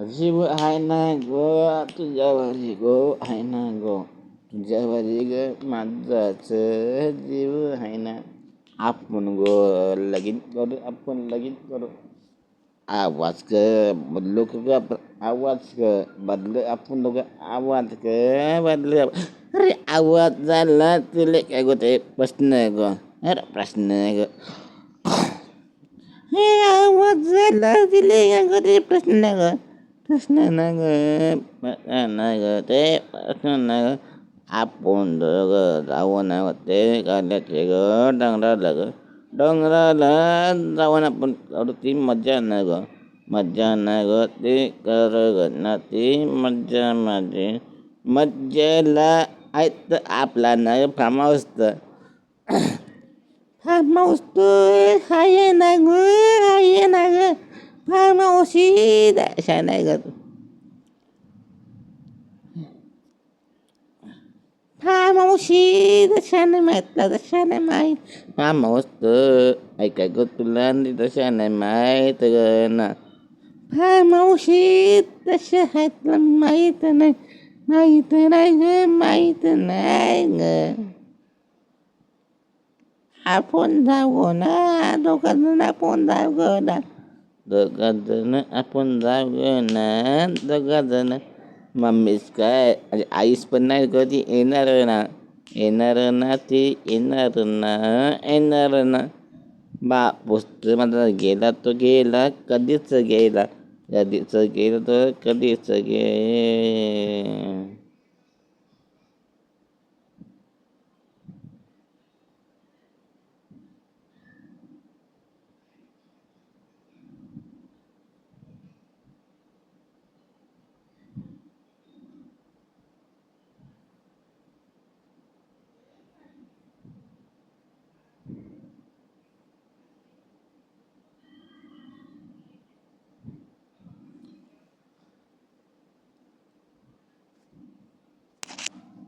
जीव आहे ना गो तुझ्यावरी गो आहे ना गो तुझ्यावरी ग माझाच जीव आहे ना. आपण गो लगीन करू, आपण लगीन करू. आवाज ग बदलू ग आवाज ग बदल आपण दोघं आवाज ग बदल. अरे आवाज झाला तुले काय गो ते प्रश्न ग. अरे प्रश्न ग हे आवाज झाला तुले काय गो ते प्रश्न ग. प्रश्न ना ग प्रश्न ग ते प्रश्न ना ग. आपण दोघं जाऊन ते काढल्याचे ग डोंगराला ग डोंगराला जाऊन आपण काढू ती मजा ना ग. मजा ना ग ती कर ग ना ती मज्जा माझी मज्जेला आहेत आपला ना फार्म हाऊस फार्म हाऊस तो हाय ना ग हाय ना ग फार्म हाऊस अशा नाही ग फार्म हाऊस तशा माहीत तशा नाही माहीत फार्म हाऊस ऐकाय ग तुला तशा नाही माहीत ग ना. फार्म हाऊस तशा आहेत माहीत नाही माहीत नाही ग माहीत नाही ग. आपण जाऊ ना दोघं आपण जाऊ ना दोघं आपण जाऊ ना दोघं. मम्मीच काय आईस पण नाही कधी येणार ना ती येणार ना. बापूस माझा गेला तो गेला कधीच गेला तो कधीच